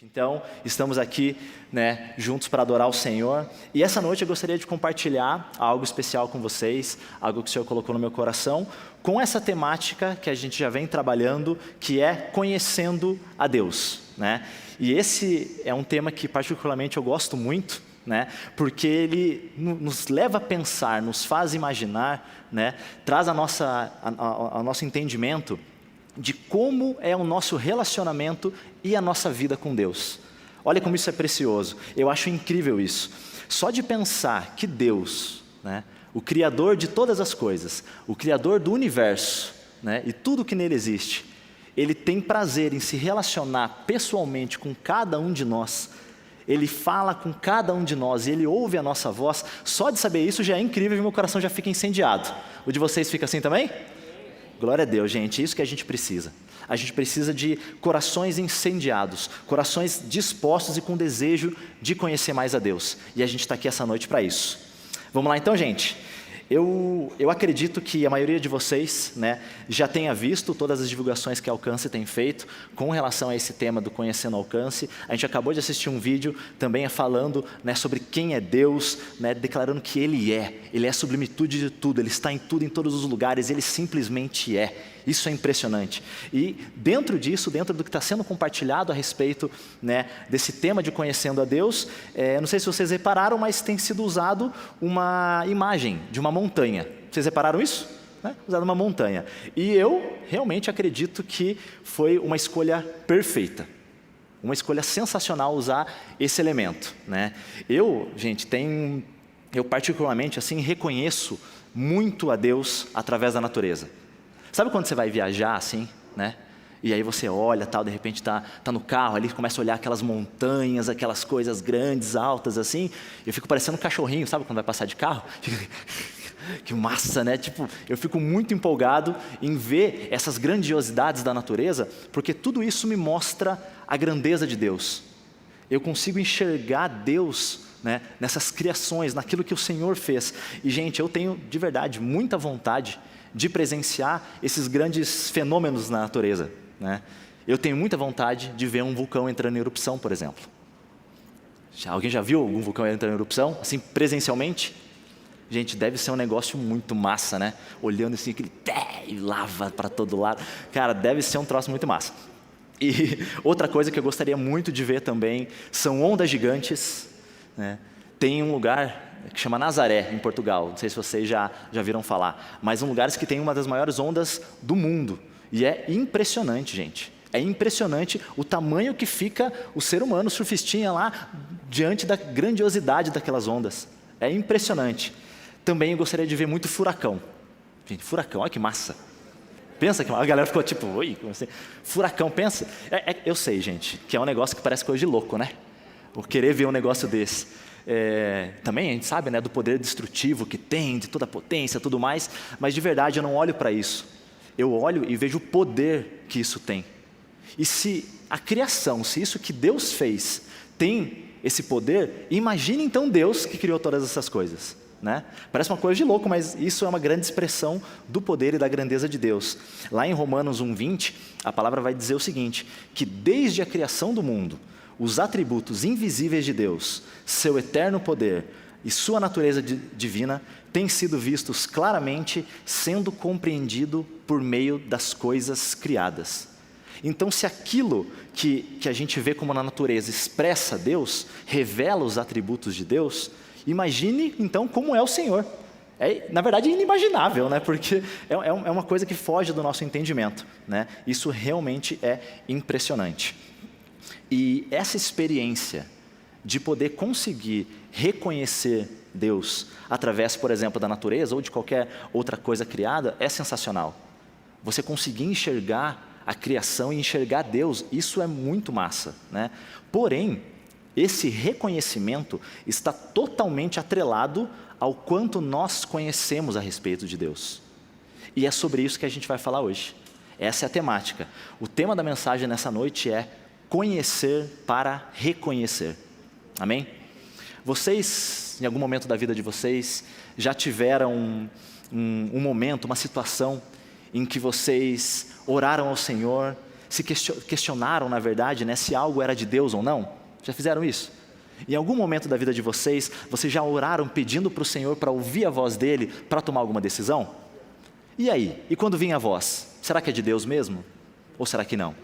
Então, estamos aqui, juntos para adorar o Senhor. E essa noite eu gostaria de compartilhar algo especial com vocês, algo que o Senhor colocou no meu coração, com essa temática que a gente já vem trabalhando, que é conhecendo a Deus, E esse é um tema que particularmente eu gosto muito, porque ele nos leva a pensar, nos faz imaginar, traz ao nosso entendimento de como é o nosso relacionamento e a nossa vida com Deus. Olha como isso é precioso, eu acho incrível isso. Só de pensar que Deus, o Criador de todas as coisas, o Criador do universo, e tudo que nele existe, Ele tem prazer em se relacionar pessoalmente com cada um de nós. Ele fala com cada um de nós, e Ele ouve a nossa voz. Só de saber isso já é incrível e meu coração já fica incendiado. O de vocês fica assim também? Glória a Deus, gente, isso que a gente precisa. A gente precisa de corações incendiados, corações dispostos e com desejo de conhecer mais a Deus. E a gente está aqui essa noite para isso. Vamos lá então, gente? Eu acredito que a maioria de vocês já tenha visto todas as divulgações que a Alcance tem feito com relação a esse tema do Conhecendo Alcance. A gente acabou de assistir um vídeo também falando sobre quem é Deus, declarando que Ele é a sublimitude de tudo, Ele está em tudo, em todos os lugares, Ele simplesmente é. Isso é impressionante. E dentro disso, dentro do que está sendo compartilhado a respeito desse tema de conhecendo a Deus, não sei se vocês repararam, mas tem sido usado uma imagem de uma montanha. Vocês repararam isso? Usado uma montanha. E eu realmente acredito que foi uma escolha perfeita. Uma escolha sensacional usar esse elemento. Eu particularmente reconheço muito a Deus através da natureza. Sabe quando você vai viajar assim, E aí você olha, de repente está no carro ali, começa a olhar aquelas montanhas, aquelas coisas grandes, altas assim. Eu fico parecendo um cachorrinho, sabe quando vai passar de carro? Que massa, eu fico muito empolgado em ver essas grandiosidades da natureza, porque tudo isso me mostra a grandeza de Deus. Eu consigo enxergar Deus nessas criações, naquilo que o Senhor fez. E gente, eu tenho de verdade muita vontade de presenciar esses grandes fenômenos na natureza. Eu tenho muita vontade de ver um vulcão entrando em erupção, por exemplo. Alguém já viu algum vulcão entrando em erupção, assim, presencialmente? Gente, deve ser um negócio muito massa, Olhando assim, aquele e lava para todo lado. Cara, deve ser um troço muito massa. E outra coisa que eu gostaria muito de ver também são ondas gigantes. Tem um lugar que chama Nazaré, em Portugal. Não sei se vocês já viram falar, mas um lugar que tem uma das maiores ondas do mundo. E é impressionante, gente. É impressionante o tamanho que fica o ser humano, o surfistinha lá, diante da grandiosidade daquelas ondas. É impressionante. Também eu gostaria de ver muito furacão. Gente, furacão, olha que massa. Pensa que a galera ficou tipo, oi, como assim? Furacão, pensa. Eu sei, gente, que é um negócio que parece coisa de louco, Por querer ver um negócio desse. Também a gente sabe do poder destrutivo que tem, de toda a potência, tudo mais, mas de verdade eu não olho para isso. Eu olho e vejo o poder que isso tem. E se a criação, se isso que Deus fez tem esse poder, imagine então Deus que criou todas essas coisas. Parece uma coisa de louco, mas isso é uma grande expressão do poder e da grandeza de Deus. Lá em Romanos 1:20, a palavra vai dizer o seguinte, que desde a criação do mundo, os atributos invisíveis de Deus, seu eterno poder e sua natureza divina têm sido vistos claramente, sendo compreendido por meio das coisas criadas. Então, se aquilo que a gente vê como na natureza expressa Deus, revela os atributos de Deus, imagine então como é o Senhor. Na verdade é inimaginável, porque é uma coisa que foge do nosso entendimento. Isso realmente é impressionante. E essa experiência de poder conseguir reconhecer Deus através, por exemplo, da natureza ou de qualquer outra coisa criada, é sensacional. Você conseguir enxergar a criação e enxergar Deus, isso é muito massa. Porém, esse reconhecimento está totalmente atrelado ao quanto nós conhecemos a respeito de Deus. E é sobre isso que a gente vai falar hoje. Essa é a temática. O tema da mensagem nessa noite é conhecer para reconhecer. Amém? Vocês, em algum momento da vida de vocês, já tiveram um momento, uma situação em que vocês oraram ao Senhor, se questionaram, na verdade, né, se algo era de Deus ou não? Já fizeram isso? Em algum momento da vida de vocês já oraram pedindo para o Senhor para ouvir a voz dEle, para tomar alguma decisão? E aí? E quando vinha a voz? Será que é de Deus mesmo? Ou será que não?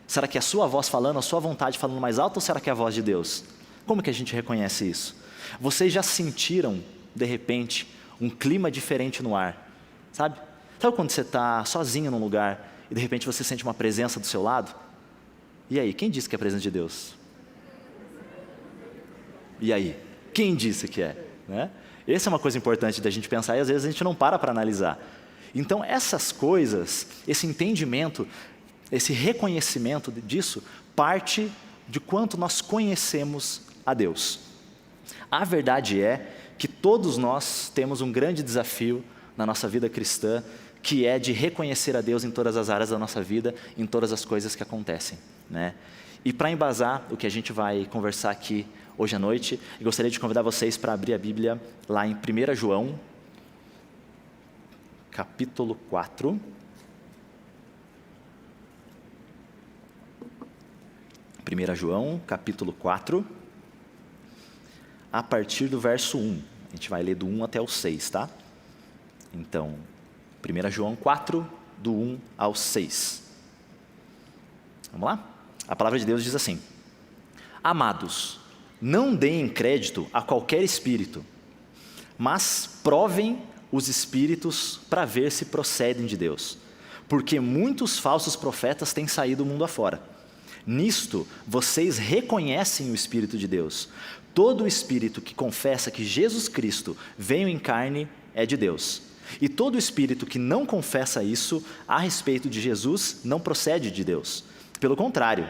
Será que é a sua voz falando, a sua vontade falando mais alto, ou será que é a voz de Deus? Como que a gente reconhece isso? Vocês já sentiram, de repente, um clima diferente no ar? Sabe? Sabe quando você está sozinho num lugar e de repente você sente uma presença do seu lado? E aí, quem disse que é a presença de Deus? E aí, quem disse que é? Né? Essa é uma coisa importante da gente pensar e às vezes a gente não para analisar. Então essas coisas, esse entendimento, esse reconhecimento disso, parte de quanto nós conhecemos a Deus. A verdade é que todos nós temos um grande desafio na nossa vida cristã, que é de reconhecer a Deus em todas as áreas da nossa vida, em todas as coisas que acontecem, né? E para embasar o que a gente vai conversar aqui hoje à noite, eu gostaria de convidar vocês para abrir a Bíblia lá em 1 João, capítulo 4. 1 João, capítulo 4, a partir do verso 1. A gente vai ler do 1 até o 6, tá? Então, 1 João 4, do 1 ao 6. Vamos lá? A palavra de Deus diz assim: Amados, não deem crédito a qualquer espírito, mas provem os espíritos para ver se procedem de Deus, porque muitos falsos profetas têm saído do mundo afora. Nisto, vocês reconhecem o Espírito de Deus. Todo espírito que confessa que Jesus Cristo veio em carne é de Deus. E todo espírito que não confessa isso a respeito de Jesus não procede de Deus. Pelo contrário,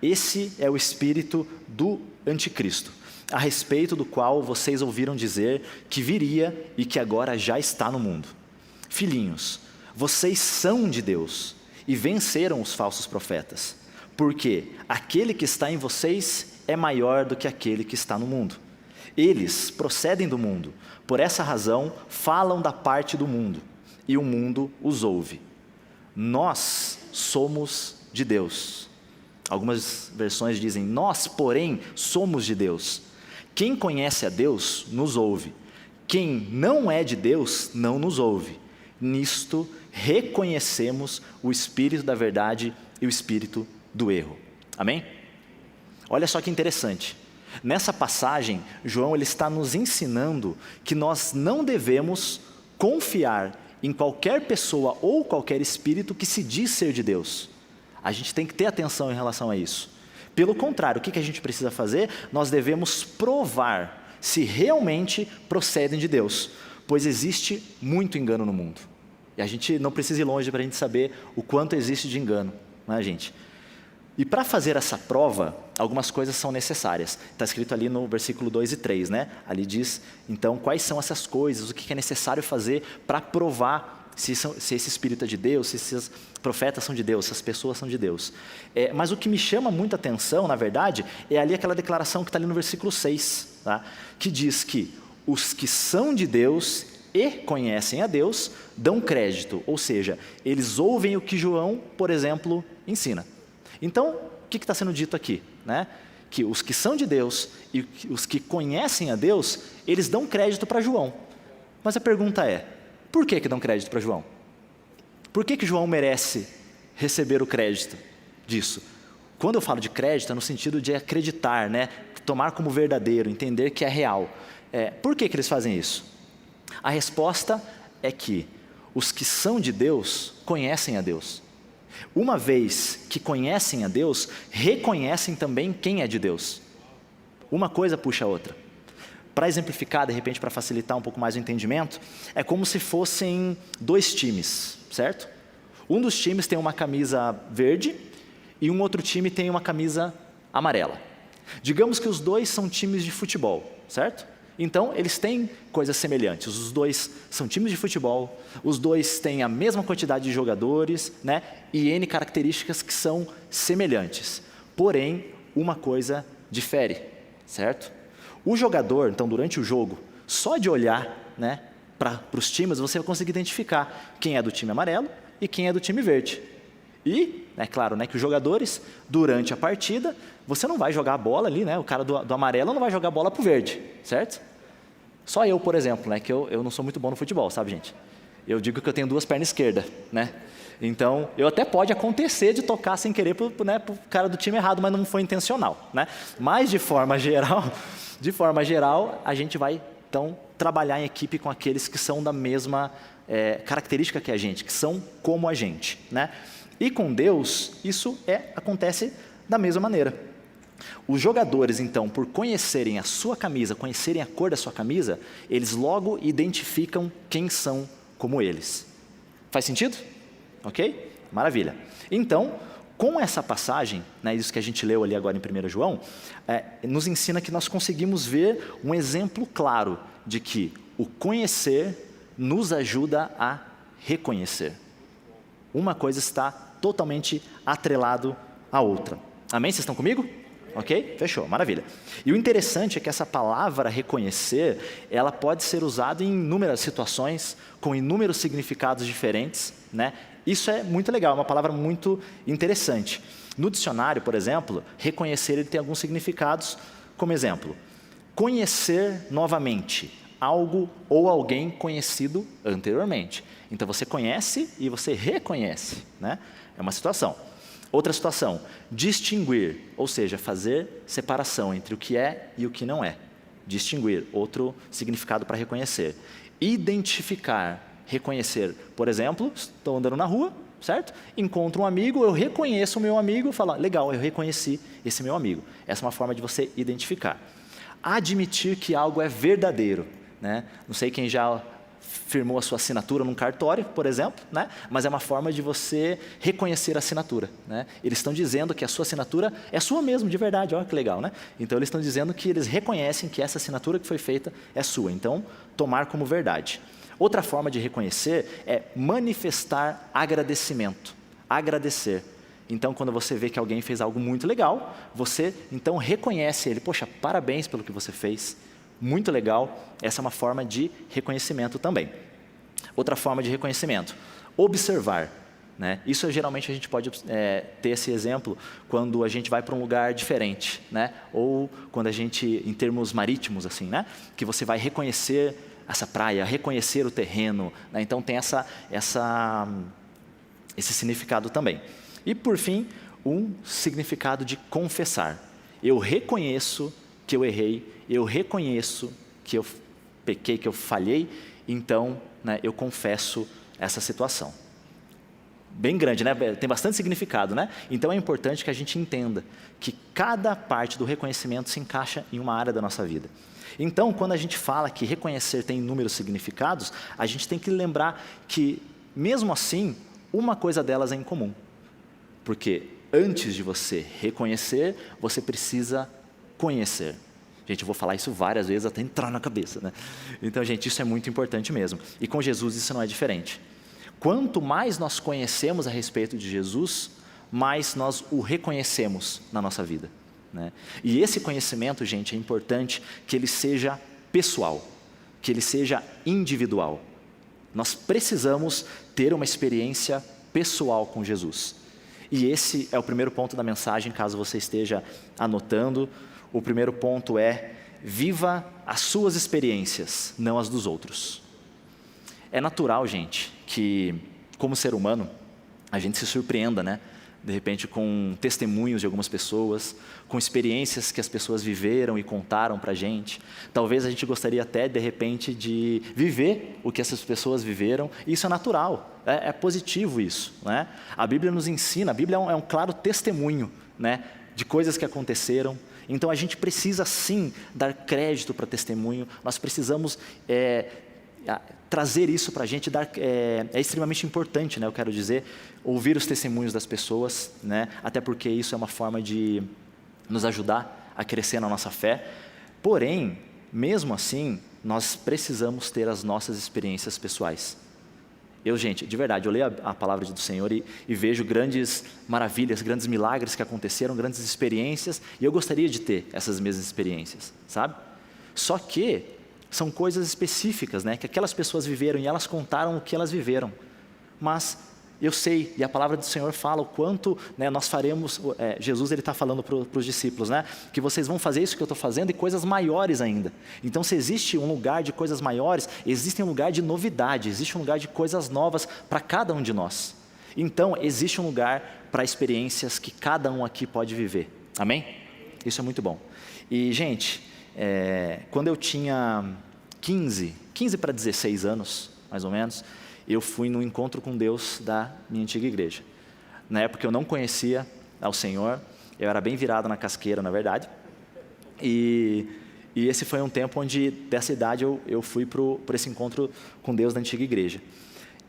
esse é o espírito do anticristo, a respeito do qual vocês ouviram dizer que viria e que agora já está no mundo. Filhinhos, vocês são de Deus e venceram os falsos profetas, porque aquele que está em vocês é maior do que aquele que está no mundo. Eles procedem do mundo, por essa razão falam da parte do mundo, e o mundo os ouve. Nós somos de Deus. Algumas versões dizem, nós, porém, somos de Deus. Quem conhece a Deus, nos ouve. Quem não é de Deus, não nos ouve. Nisto, reconhecemos o espírito da verdade e o espírito do erro. Amém? Olha só que interessante. Nessa passagem, João ele está nos ensinando que nós não devemos confiar em qualquer pessoa ou qualquer espírito que se diz ser de Deus. A gente tem que ter atenção em relação a isso. Pelo contrário, o que a gente precisa fazer? Nós devemos provar se realmente procedem de Deus, pois existe muito engano no mundo. E a gente não precisa ir longe para a gente saber o quanto existe de engano, não é, gente? E para fazer essa prova, algumas coisas são necessárias. Está escrito ali no versículo 2 e 3, né? Ali diz, então, quais são essas coisas, o que é necessário fazer para provar se esse espírito é de Deus, se esses profetas são de Deus, se as pessoas são de Deus. Mas o que me chama muita atenção, na verdade, é ali aquela declaração que está ali no versículo 6, tá? Que diz que os que são de Deus e conhecem a Deus, dão crédito, ou seja, eles ouvem o que João, por exemplo, ensina. Então, o que está sendo dito aqui? Né? Que os que são de Deus e os que conhecem a Deus, eles dão crédito para João. Mas a pergunta é, por que dão crédito para João? Por que João merece receber o crédito disso? Quando eu falo de crédito, é no sentido de acreditar, né? Tomar como verdadeiro, entender que é real. Por que eles fazem isso? A resposta é que os que são de Deus conhecem a Deus. Uma vez que conhecem a Deus, reconhecem também quem é de Deus. Uma coisa puxa a outra. Para exemplificar, de repente, para facilitar um pouco mais o entendimento, é como se fossem dois times, certo? Um dos times tem uma camisa verde e um outro time tem uma camisa amarela. Digamos que os dois são times de futebol, certo? Então, eles têm coisas semelhantes. Os dois são times de futebol, os dois têm a mesma quantidade de jogadores, né? E N características que são semelhantes. Porém, uma coisa difere, certo? O jogador, então, durante o jogo, só de olhar, né, para os times, você vai conseguir identificar quem é do time amarelo e quem é do time verde. E, é claro, né, que os jogadores, durante a partida, você não vai jogar a bola ali, né, o cara do amarelo não vai jogar a bola para o verde, certo? Só eu, por exemplo, né, que eu não sou muito bom no futebol, sabe, gente? Eu digo que eu tenho 2 pernas esquerdas, né? Então, até pode acontecer de tocar sem querer pro cara do time errado, mas não foi intencional, né? Mas, de forma geral, a gente vai, então, trabalhar em equipe com aqueles que são da mesma característica que a gente, que são como a gente, né? E com Deus, isso acontece da mesma maneira. Os jogadores, então, por conhecerem a sua camisa, conhecerem a cor da sua camisa, eles logo identificam quem são como eles. Faz sentido? Ok? Maravilha. Então, com essa passagem, né, isso que a gente leu ali agora em 1 João, nos ensina que nós conseguimos ver um exemplo claro de que o conhecer nos ajuda a reconhecer. Uma coisa está totalmente atrelado à outra. Amém? Vocês estão comigo? Ok? Fechou, maravilha. E o interessante é que essa palavra reconhecer, ela pode ser usada em inúmeras situações, com inúmeros significados diferentes, né? Isso é muito legal, é uma palavra muito interessante. No dicionário, por exemplo, reconhecer ele tem alguns significados, como exemplo, conhecer novamente algo ou alguém conhecido anteriormente. Então você conhece e você reconhece, né? É uma situação. Outra situação, distinguir, ou seja, fazer separação entre o que é e o que não é. Distinguir, outro significado para reconhecer. Identificar, reconhecer. Por exemplo, estou andando na rua, certo? Encontro um amigo, eu reconheço o meu amigo, falo, legal, eu reconheci esse meu amigo. Essa é uma forma de você identificar. Admitir que algo é verdadeiro, né? Não sei quem já firmou a sua assinatura num cartório, por exemplo, né? Mas é uma forma de você reconhecer a assinatura, né? Eles estão dizendo que a sua assinatura é sua mesmo, de verdade, olha que legal, né? Então eles estão dizendo que eles reconhecem que essa assinatura que foi feita é sua, então tomar como verdade. Outra forma de reconhecer é manifestar agradecimento, agradecer. Então, quando você vê que alguém fez algo muito legal, você então reconhece ele, poxa, parabéns pelo que você fez, muito legal, essa é uma forma de reconhecimento também. Outra forma de reconhecimento, observar, né? Isso geralmente a gente pode ter esse exemplo quando a gente vai para um lugar diferente, né? Ou quando a gente, em termos marítimos, assim, né? Que você vai reconhecer essa praia, reconhecer o terreno, né? Então tem esse significado também. E por fim, um significado de confessar. Eu reconheço que eu errei, eu reconheço que eu pequei, que eu falhei, então, né, eu confesso essa situação. Bem grande, né? Tem bastante significado, né? Então é importante que a gente entenda que cada parte do reconhecimento se encaixa em uma área da nossa vida. Então, quando a gente fala que reconhecer tem inúmeros significados, a gente tem que lembrar que, mesmo assim, uma coisa delas é em comum. Porque antes de você reconhecer, você precisa conhecer. Gente, eu vou falar isso várias vezes até entrar na cabeça, né? Então, gente, isso é muito importante mesmo. E com Jesus isso não é diferente. Quanto mais nós conhecemos a respeito de Jesus, mais nós o reconhecemos na nossa vida, né? E esse conhecimento, gente, é importante que ele seja pessoal, que ele seja individual. Nós precisamos ter uma experiência pessoal com Jesus. E esse é o primeiro ponto da mensagem, caso você esteja anotando. O primeiro ponto é: viva as suas experiências, não as dos outros. É natural, gente, que como ser humano, a gente se surpreenda, né? De repente com testemunhos de algumas pessoas, com experiências que as pessoas viveram e contaram para a gente. Talvez a gente gostaria até, de repente, de viver o que essas pessoas viveram. E isso é natural, é positivo isso, né? A Bíblia nos ensina, a Bíblia é um claro testemunho, né, de coisas que aconteceram. Então a gente precisa sim dar crédito para testemunho, nós precisamos trazer isso para a gente, é extremamente importante, né, eu quero dizer, ouvir os testemunhos das pessoas, né, até porque isso é uma forma de nos ajudar a crescer na nossa fé. Porém, mesmo assim, nós precisamos ter as nossas experiências pessoais. Gente, de verdade, eu leio a palavra do Senhor e vejo grandes maravilhas, grandes milagres que aconteceram, grandes experiências, e eu gostaria de ter essas mesmas experiências, sabe? Só que são coisas específicas, né, que aquelas pessoas viveram e elas contaram o que elas viveram. Mas eu sei, e a palavra do Senhor fala o quanto, né, nós faremos, Jesus ele está falando para os discípulos, né, que vocês vão fazer isso que eu estou fazendo e coisas maiores ainda. Então se existe um lugar de coisas maiores, existe um lugar de novidade, existe um lugar de coisas novas para cada um de nós. Então existe um lugar para experiências que cada um aqui pode viver, amém? Isso é muito bom. E gente, quando eu tinha 15 para 16 anos, mais ou menos, eu fui no encontro com Deus da minha antiga igreja. Na época eu não conhecia ao Senhor, eu era bem virado na casqueira, na verdade. E esse foi um tempo onde, dessa idade, eu fui por esse encontro com Deus da antiga igreja.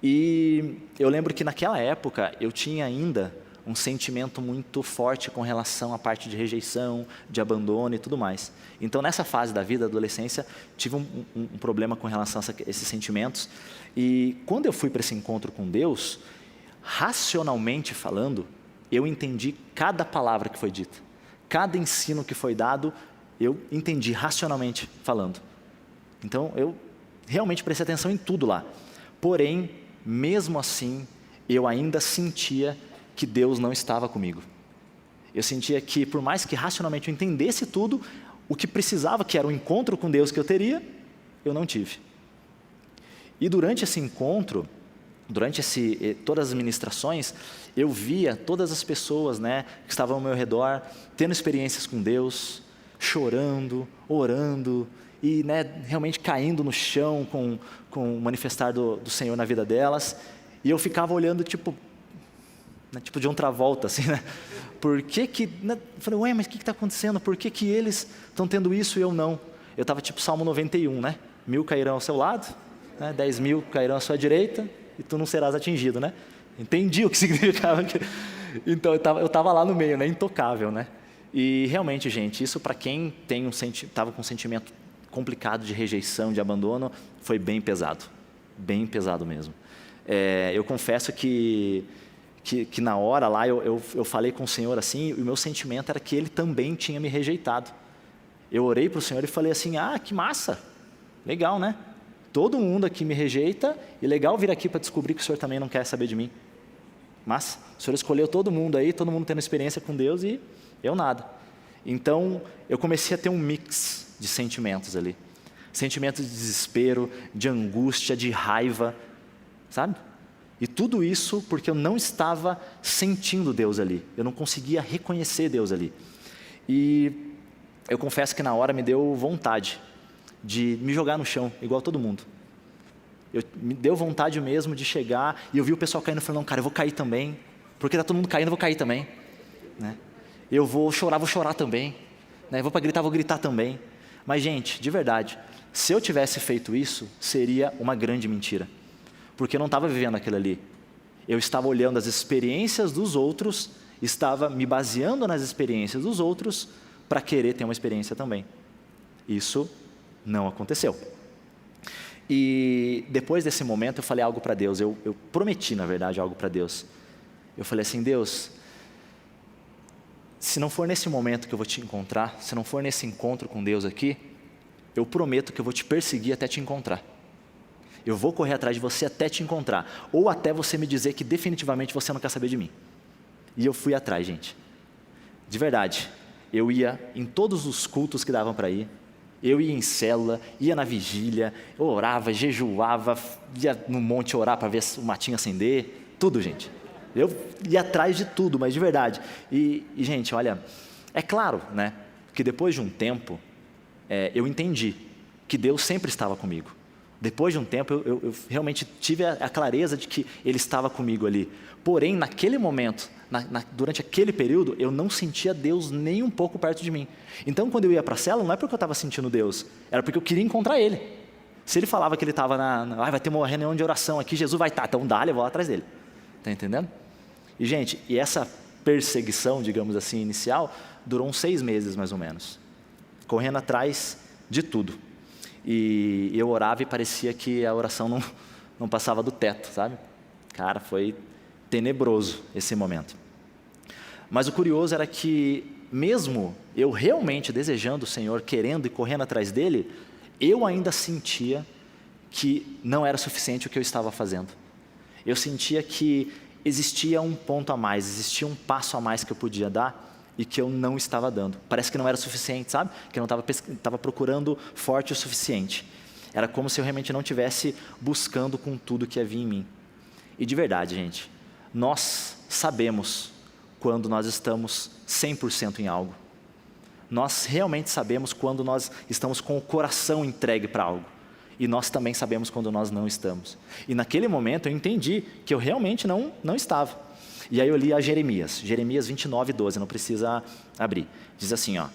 E eu lembro que naquela época eu tinha ainda um sentimento muito forte com relação à parte de rejeição, de abandono e tudo mais. Então, nessa fase da vida, da adolescência, tive um problema com relação a esses sentimentos. E quando eu fui para esse encontro com Deus, racionalmente falando, eu entendi cada palavra que foi dita. Cada ensino que foi dado, eu entendi racionalmente falando. Então, eu realmente prestei atenção em tudo lá. Porém, mesmo assim, eu ainda sentia que Deus não estava comigo. Eu sentia que, por mais que racionalmente eu entendesse tudo, o que precisava, que era o encontro com Deus que eu teria, eu não tive. E durante esse encontro, durante todas as ministrações, eu via todas as pessoas, né, que estavam ao meu redor, tendo experiências com Deus, chorando, orando, e, né, realmente caindo no chão com o manifestar do Senhor na vida delas. E eu ficava olhando, tipo de outra volta, assim, né? Por que né? Eu falei, ué, mas o que está acontecendo? Por que eles estão tendo isso e eu não? Eu estava tipo Salmo 91, né? 1000 cairão ao seu lado, né? 10.000 cairão à sua direita e tu não serás atingido, né? Entendi o que significava. Então eu estava lá no meio, né? Intocável, né? E realmente, gente, isso para quem estava com um sentimento complicado de rejeição, de abandono, foi bem pesado mesmo. Eu confesso que na hora lá eu falei com o Senhor assim, e o meu sentimento era que Ele também tinha me rejeitado. Eu orei para o Senhor e falei assim, que massa, legal, né? Todo mundo aqui me rejeita, e legal vir aqui para descobrir que o Senhor também não quer saber de mim. Massa, o Senhor escolheu todo mundo aí, todo mundo tendo experiência com Deus e eu nada. Então eu comecei a ter um mix de sentimentos ali. Sentimentos de desespero, de angústia, de raiva, sabe? E tudo isso porque eu não estava sentindo Deus ali. Eu não conseguia reconhecer Deus ali. E eu confesso que na hora me deu vontade de me jogar no chão, igual todo mundo. Me deu vontade mesmo de chegar, e eu vi o pessoal caindo, e falei, não, cara, eu vou cair também. Porque está todo mundo caindo, eu vou cair também. Né? Eu vou chorar também. Né? Eu vou gritar, vou gritar também. Mas, gente, de verdade, se eu tivesse feito isso, seria uma grande mentira. Porque eu não estava vivendo aquilo ali. Eu estava olhando as experiências dos outros, estava me baseando nas experiências dos outros para querer ter uma experiência também. Isso não aconteceu. E depois desse momento eu falei algo para Deus, eu prometi, na verdade, algo para Deus. Eu falei assim, Deus, se não for nesse momento que eu vou te encontrar, se não for nesse encontro com Deus aqui, eu prometo que eu vou te perseguir até te encontrar. Eu vou correr atrás de você até te encontrar, ou até você me dizer que definitivamente você não quer saber de mim. E eu fui atrás, gente. De verdade, eu ia em todos os cultos que davam para ir, eu ia em célula, ia na vigília, eu orava, jejuava, ia no monte orar para ver o matinho acender, tudo, gente. Eu ia atrás de tudo, mas de verdade. E gente, olha, é claro, né, que depois de um tempo, eu entendi que Deus sempre estava comigo. Depois de um tempo, eu realmente tive a clareza de que Ele estava comigo ali. Porém, naquele momento, durante aquele período, eu não sentia Deus nem um pouco perto de mim. Então, quando eu ia para a célula, não é porque eu estava sentindo Deus, era porque eu queria encontrar Ele. Se Ele falava que Ele estava vai ter uma reunião de oração aqui, Jesus vai estar, então dá-lhe, eu vou lá atrás dele. Está entendendo? E, gente, essa perseguição, digamos assim, inicial, durou uns 6 meses, mais ou menos. Correndo atrás de tudo. E eu orava e parecia que a oração não passava do teto, sabe? Cara, foi tenebroso esse momento. Mas o curioso era que, mesmo eu realmente desejando o Senhor, querendo e correndo atrás dele, eu ainda sentia que não era suficiente o que eu estava fazendo. Eu sentia que existia um ponto a mais, existia um passo a mais que eu podia dar e que eu não estava dando. Parece que não era suficiente, sabe? Que eu não estava procurando forte o suficiente. Era como se eu realmente não estivesse buscando com tudo que havia em mim. E de verdade, gente, nós sabemos quando nós estamos 100% em algo. Nós realmente sabemos quando nós estamos com o coração entregue para algo. E nós também sabemos quando nós não estamos. E naquele momento eu entendi que eu realmente não estava. E aí eu li a Jeremias 29:12, não precisa abrir. Diz assim, ó: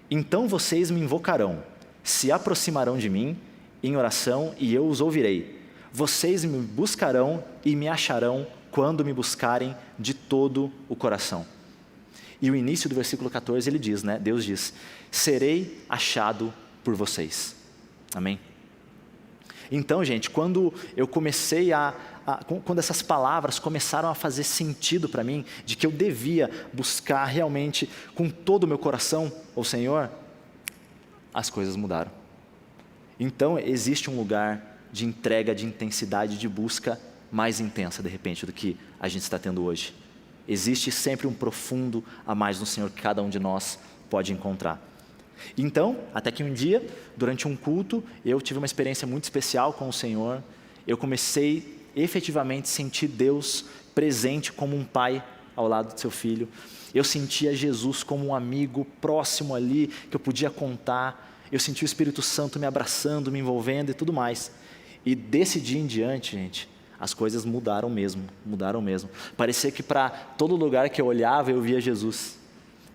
então vocês me invocarão, se aproximarão de mim em oração e eu os ouvirei. Vocês me buscarão e me acharão quando me buscarem de todo o coração. E o início do versículo 14 ele diz, né? Deus diz: serei achado por vocês. Amém? Então, gente, quando eu comecei quando essas palavras começaram a fazer sentido para mim, de que eu devia buscar realmente com todo o meu coração o Senhor, as coisas mudaram. Então, existe um lugar de entrega, de intensidade, de busca mais intensa, de repente, do que a gente está tendo hoje. Existe sempre um profundo a mais no Senhor que cada um de nós pode encontrar. Então, até que um dia, durante um culto, eu tive uma experiência muito especial com o Senhor. Eu comecei efetivamente a sentir Deus presente como um pai ao lado do seu filho. Eu sentia Jesus como um amigo próximo ali, que eu podia contar. Eu sentia o Espírito Santo me abraçando, me envolvendo e tudo mais. E desse dia em diante, gente, as coisas mudaram mesmo. Parecia que para todo lugar que eu olhava, eu via Jesus.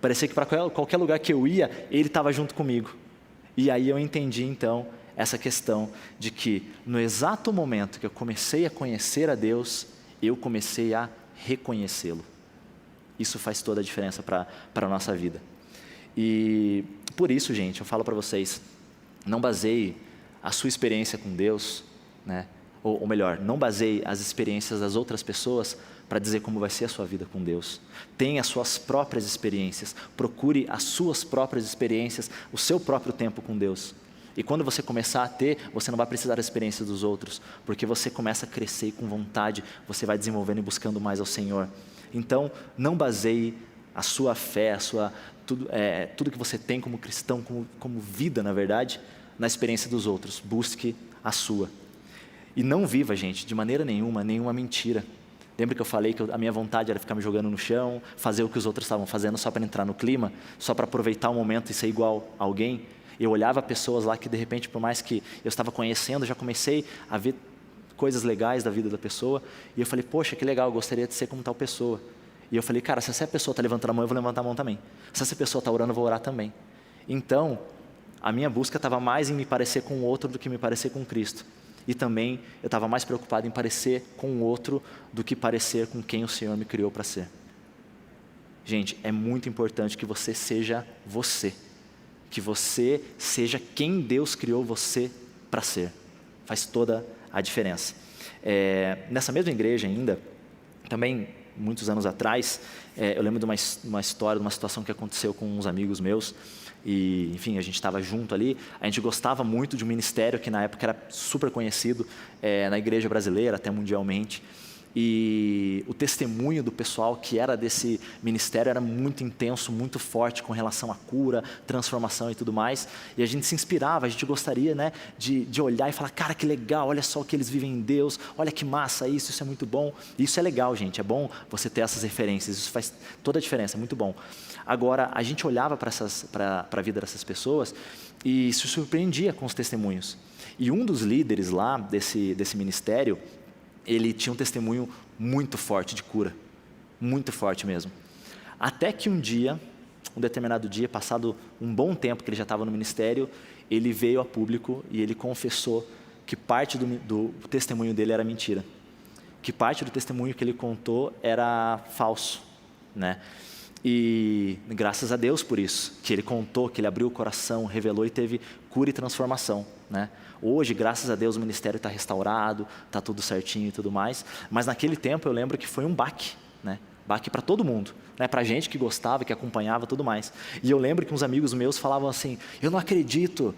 Parecia que para qualquer lugar que eu ia, Ele estava junto comigo. E aí eu entendi então essa questão de que no exato momento que eu comecei a conhecer a Deus, eu comecei a reconhecê-lo. Isso faz toda a diferença para a nossa vida. E por isso, gente, eu falo para vocês, não baseie a sua experiência com Deus, né? Ou melhor, não baseie as experiências das outras pessoas para dizer como vai ser a sua vida com Deus. Tenha as suas próprias experiências, procure as suas próprias experiências, o seu próprio tempo com Deus. E quando você começar a ter, você não vai precisar da experiência dos outros, porque você começa a crescer e com vontade, você vai desenvolvendo e buscando mais ao Senhor. Então, não baseie a sua fé, tudo que você tem como cristão, como vida, na verdade, na experiência dos outros. Busque a sua. E não viva, gente, de maneira nenhuma mentira. Lembra que eu falei que a minha vontade era ficar me jogando no chão, fazer o que os outros estavam fazendo só para entrar no clima, só para aproveitar o momento e ser igual a alguém? Eu olhava pessoas lá que de repente, por mais que eu estava conhecendo, já comecei a ver coisas legais da vida da pessoa, e eu falei, poxa, que legal, eu gostaria de ser como tal pessoa. E eu falei, cara, se essa pessoa está levantando a mão, eu vou levantar a mão também. Se essa pessoa está orando, eu vou orar também. Então, a minha busca estava mais em me parecer com o outro do que me parecer com Cristo. E também eu estava mais preocupado em parecer com o outro do que parecer com quem o Senhor me criou para ser. Gente, é muito importante que você seja você. Que você seja quem Deus criou você para ser. Faz toda a diferença. Nessa mesma igreja ainda, também muitos anos atrás, eu lembro de uma história, de uma situação que aconteceu com uns amigos meus. E, enfim, a gente estava junto ali, a gente gostava muito de um ministério que na época era super conhecido na igreja brasileira, até mundialmente. E o testemunho do pessoal que era desse ministério era muito intenso, muito forte com relação à cura, transformação e tudo mais. E a gente se inspirava, a gente gostaria, né, de olhar e falar, cara, que legal, olha só o que eles vivem em Deus, olha que massa isso é muito bom. Isso é legal, gente, é bom você ter essas referências, isso faz toda a diferença, é muito bom. Agora, a gente olhava para a vida dessas pessoas e se surpreendia com os testemunhos. E um dos líderes lá desse ministério, ele tinha um testemunho muito forte de cura, muito forte mesmo. Até que um determinado dia, passado um bom tempo que ele já estava no ministério, ele veio a público e ele confessou que parte do testemunho dele era mentira, que parte do testemunho que ele contou era falso, né? E graças a Deus por isso, que ele contou, que ele abriu o coração, revelou e teve cura e transformação, né? Hoje, graças a Deus, o ministério está restaurado, está tudo certinho e tudo mais, mas naquele tempo eu lembro que foi um baque, né? baque para todo mundo, né? Para a gente que gostava, que acompanhava, tudo mais. E eu lembro que uns amigos meus falavam assim, eu não acredito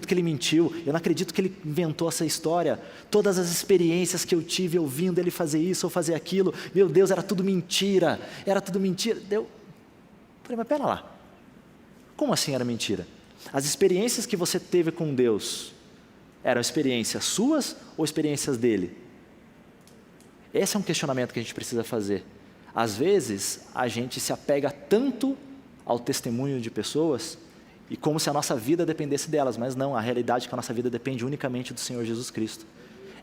que ele mentiu, eu não acredito que ele inventou essa história, todas as experiências que eu tive ouvindo ele fazer isso ou fazer aquilo, meu Deus, era tudo mentira. Eu falei, mas pera lá, como assim era mentira? As experiências que você teve com Deus eram experiências suas ou experiências dele? Esse é um questionamento que a gente precisa fazer. Às vezes, a gente se apega tanto ao testemunho de pessoas, e como se a nossa vida dependesse delas, mas não, a realidade é que a nossa vida depende unicamente do Senhor Jesus Cristo.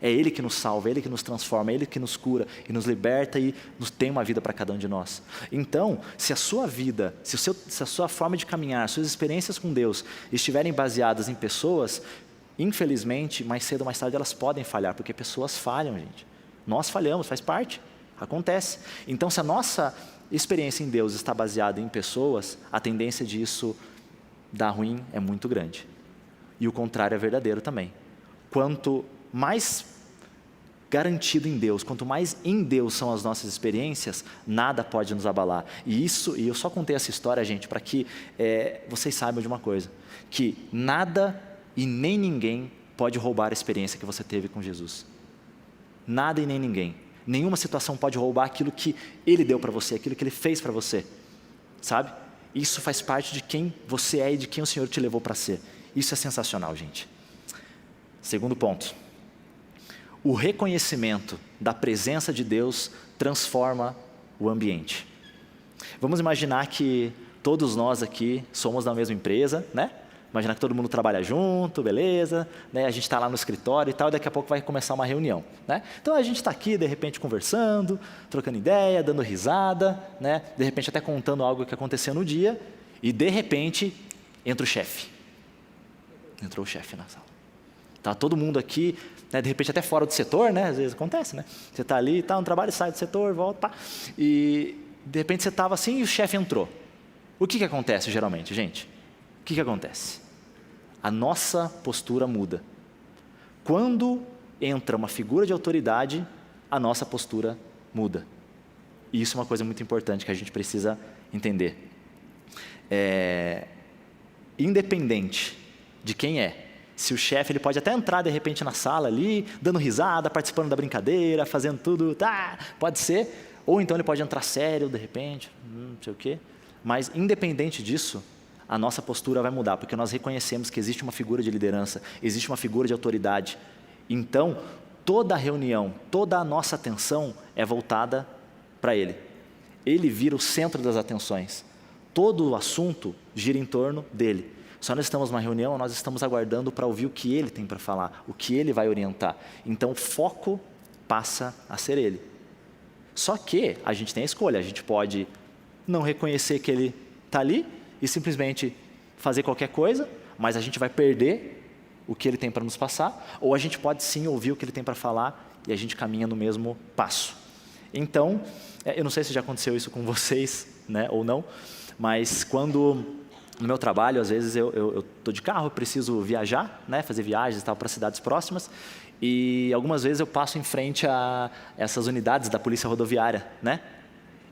É Ele que nos salva, é Ele que nos transforma, é Ele que nos cura e nos liberta e nos tem uma vida para cada um de nós. Então, se a sua vida, se a sua forma de caminhar, suas experiências com Deus estiverem baseadas em pessoas, infelizmente, mais cedo ou mais tarde elas podem falhar, porque pessoas falham, gente. Nós falhamos, faz parte. Acontece. Então, se a nossa experiência em Deus está baseada em pessoas, a tendência disso dar ruim é muito grande. E o contrário é verdadeiro também. Quanto mais garantido em Deus, quanto mais em Deus são as nossas experiências, nada pode nos abalar. E eu só contei essa história, gente, para que vocês saibam de uma coisa, que nada e nem ninguém pode roubar a experiência que você teve com Jesus. Nada e nem ninguém. Nenhuma situação pode roubar aquilo que Ele deu para você, aquilo que Ele fez para você, sabe? Isso faz parte de quem você é e de quem o Senhor te levou para ser. Isso é sensacional, gente. Segundo ponto. O reconhecimento da presença de Deus transforma o ambiente. Vamos imaginar que todos nós aqui somos da mesma empresa, né? Imaginar que todo mundo trabalha junto, beleza, né? A gente está lá no escritório e tal, e daqui a pouco vai começar uma reunião, né? Então a gente está aqui, de repente, conversando, trocando ideia, dando risada, né? De repente até contando algo que aconteceu no dia, e de repente entra o chefe. Entrou o chefe na sala. Tá todo mundo aqui, né? De repente até fora do setor, né? Às vezes acontece, né? Você está ali, está no trabalho, sai do setor, volta, pá, e de repente você estava assim e o chefe entrou. O que acontece geralmente, gente? O que acontece? A nossa postura muda. Quando entra uma figura de autoridade, a nossa postura muda. E isso é uma coisa muito importante que a gente precisa entender. Independente de quem é, se o chefe, ele pode até entrar de repente na sala ali, dando risada, participando da brincadeira, fazendo tudo, tá, pode ser, ou então ele pode entrar sério de repente, não sei o quê, mas independente disso, a nossa postura vai mudar, porque nós reconhecemos que existe uma figura de liderança, existe uma figura de autoridade. Então, toda a reunião, toda a nossa atenção é voltada para Ele. Ele vira o centro das atenções. Todo o assunto gira em torno dele. Se nós estamos numa reunião, nós estamos aguardando para ouvir o que Ele tem para falar, o que Ele vai orientar. Então, o foco passa a ser Ele. Só que a gente tem a escolha, a gente pode não reconhecer que Ele está ali, e simplesmente fazer qualquer coisa, mas a gente vai perder o que Ele tem para nos passar, ou a gente pode sim ouvir o que Ele tem para falar e a gente caminha no mesmo passo. Então, eu não sei se já aconteceu isso com vocês, né, ou não, mas quando no meu trabalho, às vezes eu estou de carro, eu preciso viajar, né, fazer viagens para cidades próximas, e algumas vezes eu passo em frente a essas unidades da polícia rodoviária, né?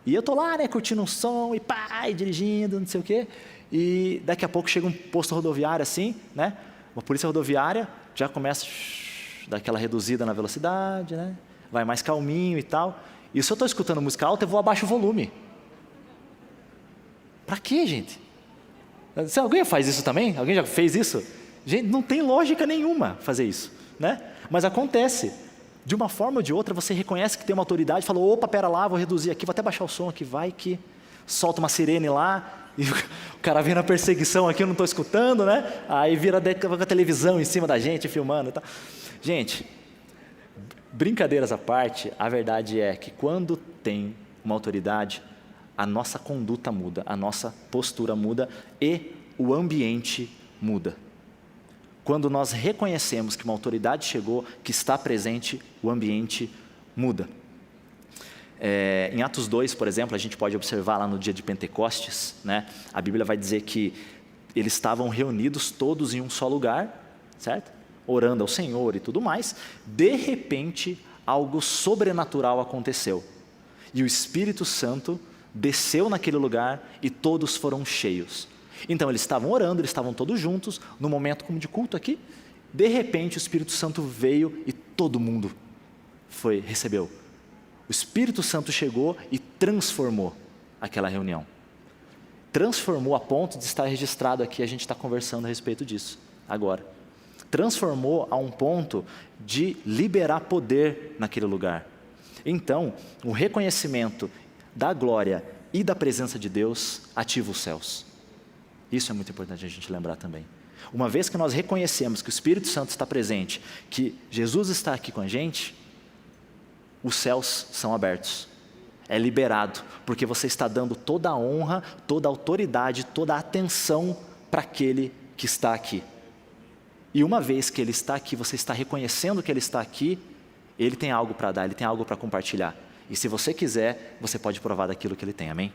E eu estou lá, né, curtindo um som e pá, e dirigindo, não sei o quê. E daqui a pouco chega um posto rodoviário assim, né? Uma polícia rodoviária já começa a dar aquela reduzida na velocidade, né? Vai mais calminho e tal. E se eu estou escutando música alta, eu vou abaixo o volume. Para quê, gente? Se alguém faz isso também? Alguém já fez isso? Gente, não tem lógica nenhuma fazer isso, né? Mas acontece. De uma forma ou de outra, você reconhece que tem uma autoridade, fala, opa, pera lá, vou reduzir aqui, vou até baixar o som aqui, vai que solta uma sirene lá, e o cara vem na perseguição aqui, eu não estou escutando, né? Aí vira com a televisão em cima da gente, filmando e tal. Gente, brincadeiras à parte, a verdade é que quando tem uma autoridade, a nossa conduta muda, a nossa postura muda e o ambiente muda. Quando nós reconhecemos que uma autoridade chegou, que está presente, o ambiente muda. Em Atos 2, por exemplo, a gente pode observar lá no dia de Pentecostes, né? A Bíblia vai dizer que eles estavam reunidos todos em um só lugar, certo? Orando ao Senhor e tudo mais. De repente, algo sobrenatural aconteceu. e o Espírito Santo desceu naquele lugar e todos foram cheios. Então eles estavam orando, eles estavam todos juntos, no momento como de culto aqui, de repente o Espírito Santo veio e todo mundo recebeu. O Espírito Santo chegou e transformou aquela reunião. Transformou a ponto de estar registrado aqui, a gente está conversando a respeito disso agora. Transformou a um ponto de liberar poder naquele lugar. Então, o reconhecimento da glória e da presença de Deus ativa os céus. Isso é muito importante a gente lembrar também. Uma vez que nós reconhecemos que o Espírito Santo está presente, que Jesus está aqui com a gente, os céus são abertos. É liberado, porque você está dando toda a honra, toda a autoridade, toda a atenção para aquele que está aqui. E uma vez que ele está aqui, você está reconhecendo que ele está aqui, ele tem algo para dar, ele tem algo para compartilhar. E se você quiser, você pode provar daquilo que ele tem, amém?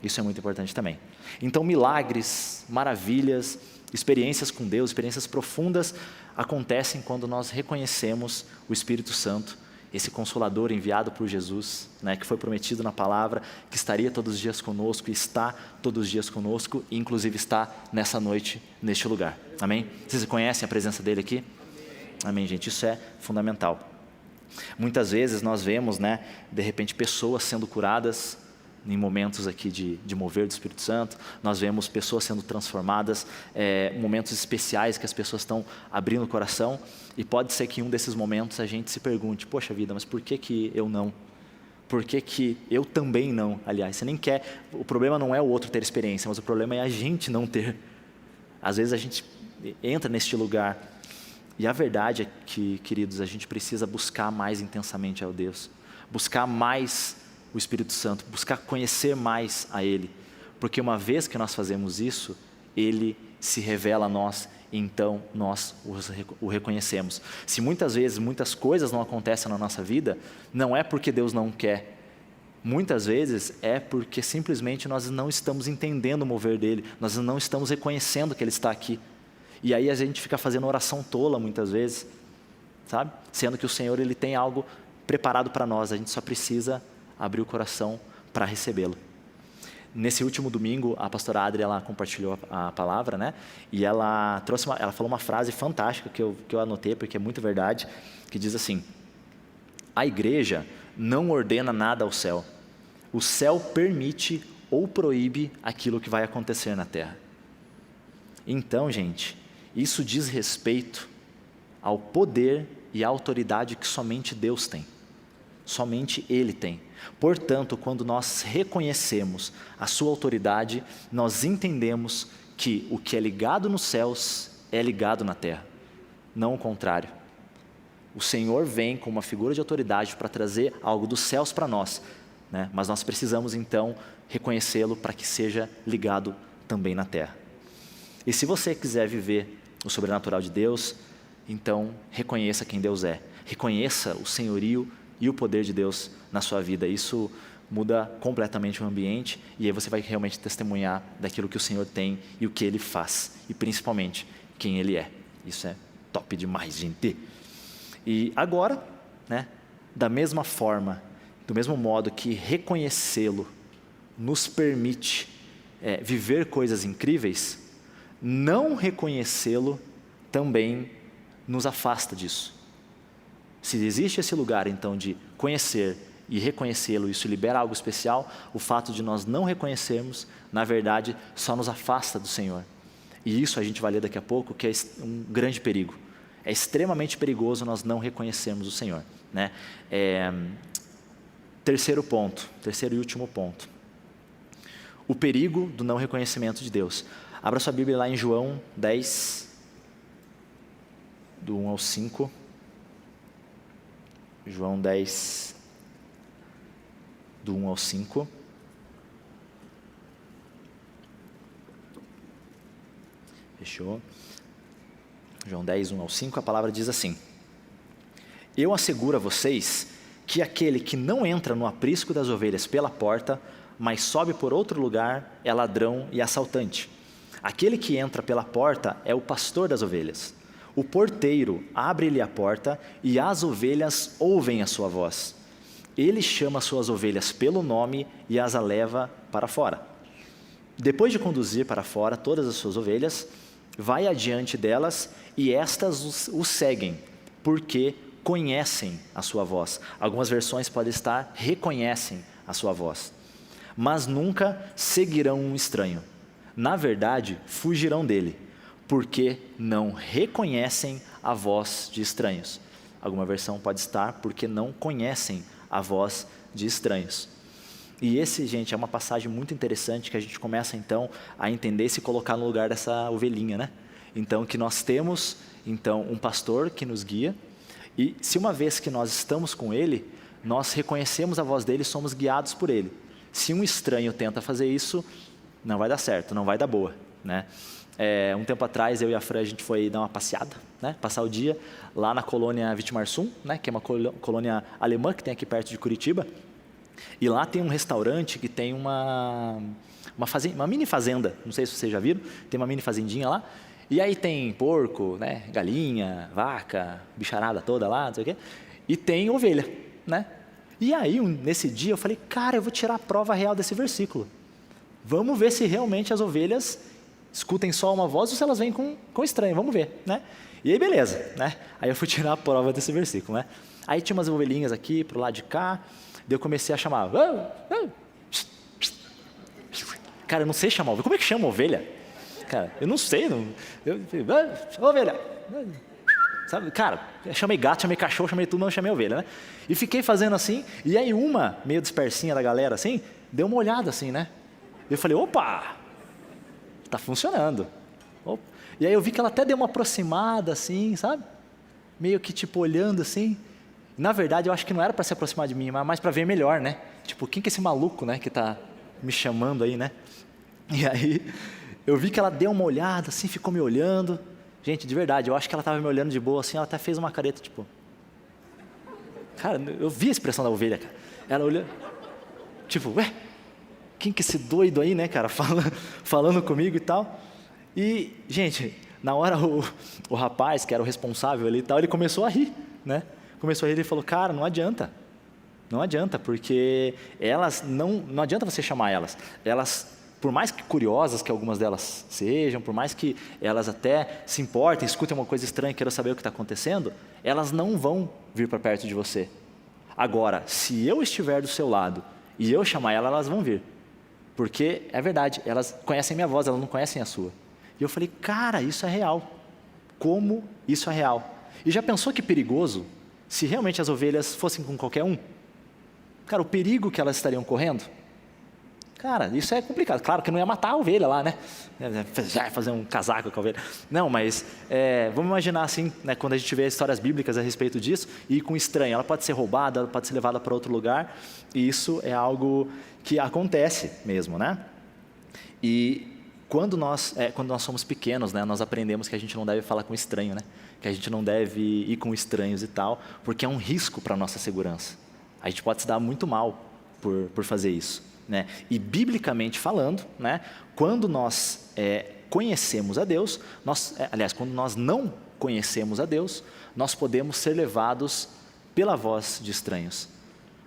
Isso é muito importante também. Então, milagres, maravilhas, experiências com Deus, experiências profundas, acontecem quando nós reconhecemos o Espírito Santo, esse Consolador enviado por Jesus, né, que foi prometido na palavra, que estaria todos os dias conosco, e está todos os dias conosco, e inclusive está nessa noite, neste lugar, amém? Vocês conhecem a presença dele aqui? Amém, gente, isso é fundamental. Muitas vezes nós vemos, né, de repente, pessoas sendo curadas, em momentos aqui de mover do Espírito Santo, nós vemos pessoas sendo transformadas, momentos especiais que as pessoas estão abrindo o coração, e pode ser que em um desses momentos a gente se pergunte, poxa vida, mas por que eu não? Por que eu também não? Aliás, você nem quer, o problema não é o outro ter experiência, mas o problema é a gente não ter. Às vezes a gente entra neste lugar, e a verdade é que, queridos, a gente precisa buscar mais intensamente ao Deus, buscar mais o Espírito Santo, buscar conhecer mais a Ele, porque uma vez que nós fazemos isso, Ele se revela a nós, e então nós o reconhecemos. Se muitas vezes, muitas coisas não acontecem na nossa vida, não é porque Deus não quer, muitas vezes é porque simplesmente nós não estamos entendendo o mover dEle, nós não estamos reconhecendo que Ele está aqui, e aí a gente fica fazendo oração tola muitas vezes, sabe? Sendo que o Senhor, Ele tem algo preparado para nós, a gente só precisa abrir o coração para recebê-lo. Nesse último domingo, a pastora Adri, ela compartilhou a palavra, né? E ela falou uma frase fantástica que eu anotei, porque é muito verdade, que diz assim: a igreja não ordena nada ao céu, o céu permite ou proíbe aquilo que vai acontecer na terra. Então, gente, isso diz respeito ao poder e à autoridade que somente Deus tem. Somente Ele tem. Portanto, quando nós reconhecemos a sua autoridade, nós entendemos que o que é ligado nos céus é ligado na terra, não o contrário. O Senhor vem com uma figura de autoridade para trazer algo dos céus para nós, né? Mas nós precisamos então reconhecê-lo para que seja ligado também na terra. E se você quiser viver o sobrenatural de Deus, então reconheça quem Deus é, reconheça o senhorio e o poder de Deus na sua vida. Isso muda completamente o ambiente, e aí você vai realmente testemunhar daquilo que o Senhor tem e o que Ele faz, e principalmente quem Ele é. Isso é top demais, gente. E agora, né, da mesma forma, do mesmo modo que reconhecê-lo nos permite viver coisas incríveis, não reconhecê-lo também nos afasta disso. Se existe esse lugar, então, de conhecer e reconhecê-lo, isso libera algo especial, o fato de nós não reconhecermos, na verdade, só nos afasta do Senhor. E isso a gente vai ler daqui a pouco, que é um grande perigo. É extremamente perigoso nós não reconhecermos o Senhor, né? Terceiro e último ponto. O perigo do não reconhecimento de Deus. Abra sua Bíblia lá em João 10, do 1 ao 5. João 10, do 1 ao 5. Fechou? João 10, 1 ao 5, a palavra diz assim: eu asseguro a vocês que aquele que não entra no aprisco das ovelhas pela porta, mas sobe por outro lugar, é ladrão e assaltante. Aquele que entra pela porta é o pastor das ovelhas. O porteiro abre-lhe a porta e as ovelhas ouvem a sua voz. Ele chama suas ovelhas pelo nome e as leva para fora. Depois de conduzir para fora todas as suas ovelhas, vai adiante delas e estas o seguem, porque conhecem a sua voz. Algumas versões podem estar reconhecem a sua voz. Mas nunca seguirão um estranho. Na verdade, fugirão dele, porque não reconhecem a voz de estranhos. Alguma versão pode estar porque não conhecem a voz de estranhos. E esse, gente, é uma passagem muito interessante que a gente começa então a entender e se colocar no lugar dessa ovelhinha, né? Então, que nós temos então um pastor que nos guia, e se uma vez que nós estamos com ele, nós reconhecemos a voz dele e somos guiados por ele. Se um estranho tenta fazer isso, não vai dar certo, não vai dar boa, né? Um tempo atrás, eu e a Fran, a gente foi dar uma passeada, né? Passar o dia lá na colônia Vitimarsum, né? Que é uma colônia alemã que tem aqui perto de Curitiba. E lá tem um restaurante que tem uma mini fazenda, não sei se vocês já viram, tem uma mini fazendinha lá. E aí tem porco, né? Galinha, vaca, bicharada toda lá, não sei o quê. E tem ovelha, né? E aí, nesse dia, eu falei, cara, eu vou tirar a prova real desse versículo. Vamos ver se realmente as ovelhas escutem só uma voz ou se elas vêm com estranho, vamos ver, né? E aí, beleza, né? Aí eu fui tirar a prova desse versículo, né? Aí tinha umas ovelhinhas aqui, pro lado de cá, daí eu comecei a chamar. Cara, eu não sei chamar ovelha. Como é que chama ovelha? Cara, eu não sei. Ovelha. Sabe? Cara, eu chamei gato, chamei cachorro, chamei tudo, não chamei ovelha, né? E fiquei fazendo assim, e aí uma, meio dispersinha da galera assim, deu uma olhada assim, né? Eu falei, opa, tá funcionando. Opa. E aí eu vi que ela até deu uma aproximada assim, sabe? Meio que tipo olhando assim. Na verdade, eu acho que não era para se aproximar de mim, mas mais para ver melhor, né? Tipo, quem que é esse maluco, né, que tá me chamando aí, né? E aí eu vi que ela deu uma olhada assim, ficou me olhando. Gente, de verdade, eu acho que ela estava me olhando de boa assim, ela até fez uma careta, tipo... Cara, eu vi a expressão da ovelha, cara. Ela olhou, tipo, ué, quem que é esse doido aí, né, cara, falando comigo e tal. E, gente, na hora o rapaz, que era o responsável ali e tal, ele começou a rir, né? Começou a rir e falou, cara, não adianta, porque elas não adianta você chamar elas, por mais que curiosas que algumas delas sejam, por mais que elas até se importem, escutem uma coisa estranha e queiram saber o que está acontecendo, elas não vão vir para perto de você. Agora, se eu estiver do seu lado e eu chamar elas vão vir, porque é verdade, elas conhecem minha voz, elas não conhecem a sua. E eu falei, cara, isso é real. Como isso é real? E já pensou que perigoso se realmente as ovelhas fossem com qualquer um? Cara, o perigo que elas estariam correndo? Cara, isso é complicado. Claro que não ia matar a ovelha lá, né? Fazer um casaco com a ovelha. Não, mas vamos imaginar assim, né, quando a gente vê histórias bíblicas a respeito disso, e com estranho, ela pode ser roubada, ela pode ser levada para outro lugar, e isso é algo que acontece mesmo, né? E quando nós somos pequenos, né, nós aprendemos que a gente não deve falar com estranho, né? Que a gente não deve ir com estranhos e tal, porque é um risco para a nossa segurança. A gente pode se dar muito mal por fazer isso, né? E biblicamente falando, né, quando nós conhecemos a Deus, quando nós não conhecemos a Deus, nós podemos ser levados pela voz de estranhos.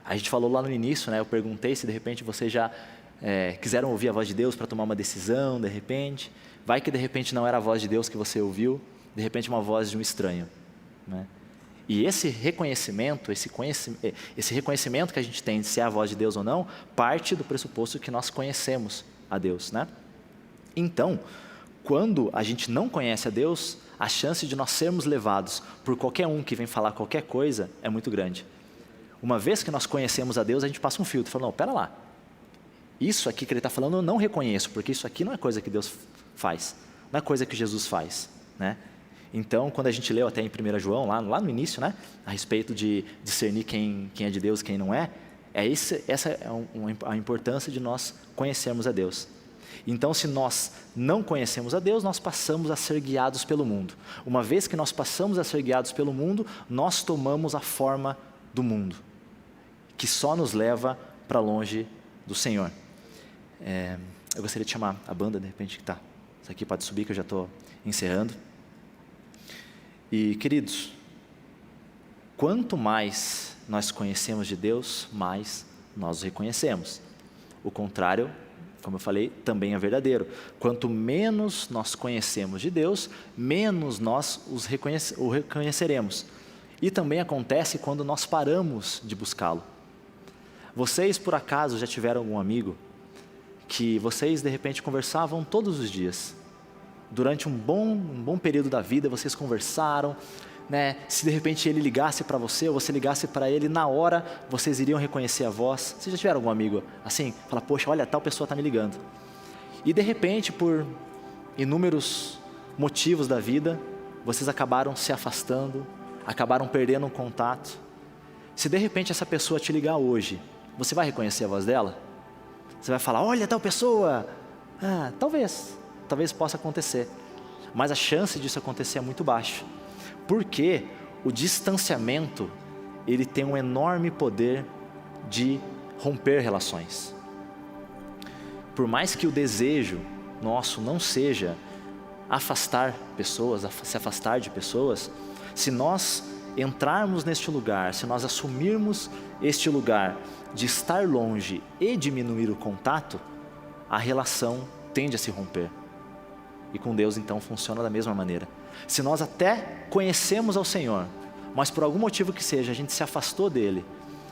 A gente falou lá no início, né, eu perguntei se de repente vocês já quiseram ouvir a voz de Deus para tomar uma decisão, de repente. Vai que de repente não era a voz de Deus que você ouviu, de repente uma voz de um estranho, né? E esse reconhecimento, esse reconhecimento que a gente tem de se é a voz de Deus ou não, parte do pressuposto que nós conhecemos a Deus, né? Então, quando a gente não conhece a Deus, a chance de nós sermos levados por qualquer um que vem falar qualquer coisa é muito grande. Uma vez que nós conhecemos a Deus, a gente passa um filtro, fala, não, pera lá, isso aqui que ele está falando eu não reconheço, porque isso aqui não é coisa que Deus faz, não é coisa que Jesus faz, né? Então, quando a gente leu até em 1 João, lá no início, né, a respeito de discernir quem é de Deus e quem não essa é a importância de nós conhecermos a Deus. Então, se nós não conhecemos a Deus, nós passamos a ser guiados pelo mundo. Uma vez que nós passamos a ser guiados pelo mundo, nós tomamos a forma do mundo, que só nos leva para longe do Senhor. Eu gostaria de chamar a banda, de repente, que está. Isso aqui pode subir, que eu já estou encerrando. E, queridos, quanto mais nós conhecemos de Deus, mais nós o reconhecemos. O contrário, como eu falei, também é verdadeiro. Quanto menos nós conhecemos de Deus, menos nós o reconheceremos. E também acontece quando nós paramos de buscá-lo. Vocês, por acaso, já tiveram algum amigo que vocês, de repente, conversavam todos os dias? Durante um bom período da vida, vocês conversaram, né? Se de repente ele ligasse para você, ou você ligasse para ele, na hora vocês iriam reconhecer a voz. Vocês já tiveram algum amigo assim? Fala, poxa, olha, tal pessoa está me ligando. E de repente, por inúmeros motivos da vida, vocês acabaram se afastando, acabaram perdendo um contato. Se de repente essa pessoa te ligar hoje, você vai reconhecer a voz dela? Você vai falar, olha, tal pessoa. Talvez possa acontecer. Mas a chance disso acontecer é muito baixa. Porque o distanciamento, ele tem um enorme poder de romper relações. Por mais que o desejo nosso não seja afastar pessoas, se afastar de pessoas, se nós entrarmos neste lugar, se nós assumirmos este lugar de estar longe e diminuir o contato, a relação tende a se romper. E com Deus então funciona da mesma maneira. Se nós até conhecemos ao Senhor, mas por algum motivo que seja, a gente se afastou dele,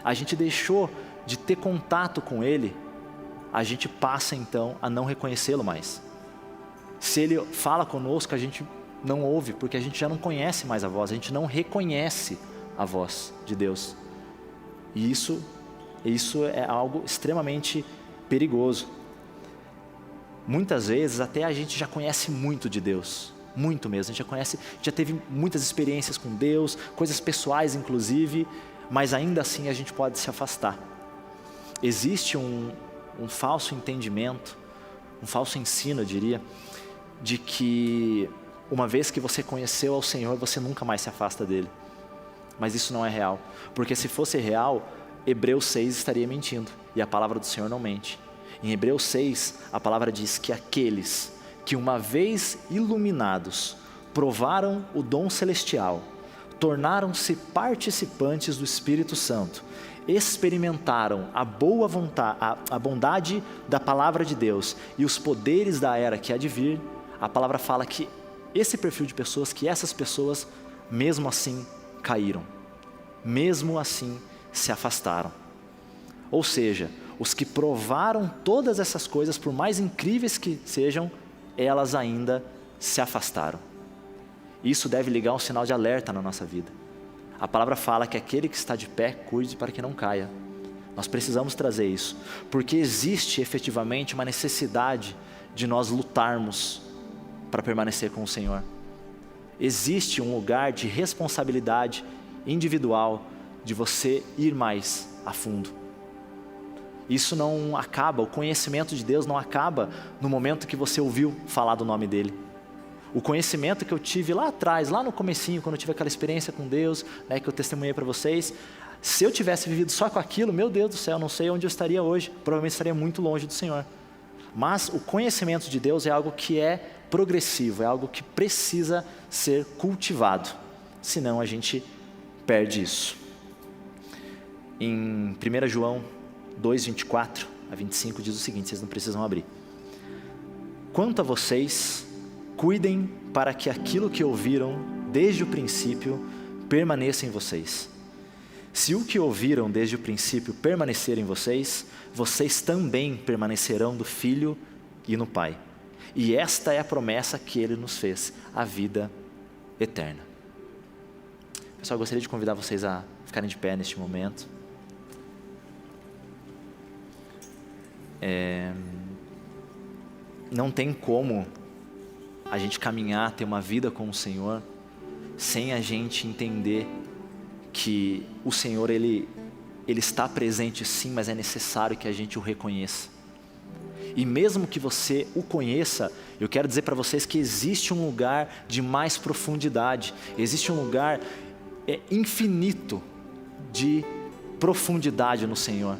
a gente deixou de ter contato com ele, a gente passa então a não reconhecê-lo mais. Se ele fala conosco, a gente não ouve, porque a gente já não conhece mais a voz, a gente não reconhece a voz de Deus. E isso é algo extremamente perigoso. Muitas vezes até a gente já conhece muito de Deus, muito mesmo, a gente já teve muitas experiências com Deus, coisas pessoais inclusive, mas ainda assim a gente pode se afastar. Existe um falso entendimento, um falso ensino, eu diria, de que uma vez que você conheceu ao Senhor, você nunca mais se afasta dele. Mas isso não é real, porque se fosse real, Hebreus 6 estaria mentindo, e a palavra do Senhor não mente. Em Hebreus 6, a palavra diz que aqueles que uma vez iluminados, provaram o dom celestial, tornaram-se participantes do Espírito Santo, experimentaram a boa vontade, a bondade da palavra de Deus e os poderes da era que há de vir, a palavra fala que esse perfil de pessoas, que essas pessoas, mesmo assim, caíram, mesmo assim, se afastaram. Ou seja, os que provaram todas essas coisas, por mais incríveis que sejam, elas ainda se afastaram. Isso deve ligar um sinal de alerta na nossa vida. A palavra fala que aquele que está de pé, cuide para que não caia. Nós precisamos trazer isso, porque existe efetivamente uma necessidade de nós lutarmos para permanecer com o Senhor. Existe um lugar de responsabilidade individual de você ir mais a fundo. Isso não acaba, o conhecimento de Deus não acaba no momento que você ouviu falar do nome dele. O conhecimento que eu tive lá atrás, lá no comecinho, quando eu tive aquela experiência com Deus, né, que eu testemunhei para vocês, se eu tivesse vivido só com aquilo, meu Deus do céu, não sei onde eu estaria hoje, provavelmente estaria muito longe do Senhor. Mas o conhecimento de Deus é algo que é progressivo, é algo que precisa ser cultivado, senão a gente perde isso. Em 1 João 2, 24 a 25 diz o seguinte, vocês não precisam abrir. Quanto a vocês, cuidem para que aquilo que ouviram desde o princípio permaneça em vocês. Se o que ouviram desde o princípio permanecer em vocês, vocês também permanecerão do Filho e no Pai. E esta é a promessa que Ele nos fez, a vida eterna. Pessoal, eu gostaria de convidar vocês a ficarem de pé neste momento. Não tem como a gente caminhar, ter uma vida com o Senhor, sem a gente entender que o Senhor, Ele está presente sim, mas é necessário que a gente o reconheça. E mesmo que você o conheça, eu quero dizer para vocês que existe um lugar de mais profundidade, existe um lugar infinito de profundidade no Senhor.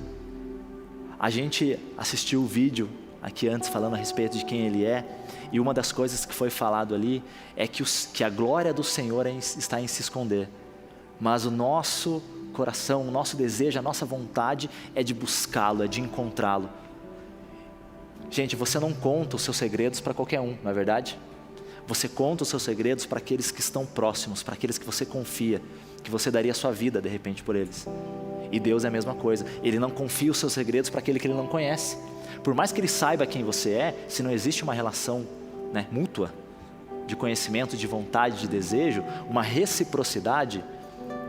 A gente assistiu o vídeo aqui antes falando a respeito de quem Ele é, e uma das coisas que foi falado ali é que a glória do Senhor está em se esconder, mas o nosso coração, o nosso desejo, a nossa vontade é de buscá-lo, é de encontrá-lo. Gente, você não conta os seus segredos para qualquer um, não é verdade? Você conta os seus segredos para aqueles que estão próximos, para aqueles que você confia, que você daria a sua vida de repente por eles. E Deus é a mesma coisa, Ele não confia os seus segredos para aquele que Ele não conhece. Por mais que Ele saiba quem você é, se não existe uma relação, né, mútua, de conhecimento, de vontade, de desejo, uma reciprocidade,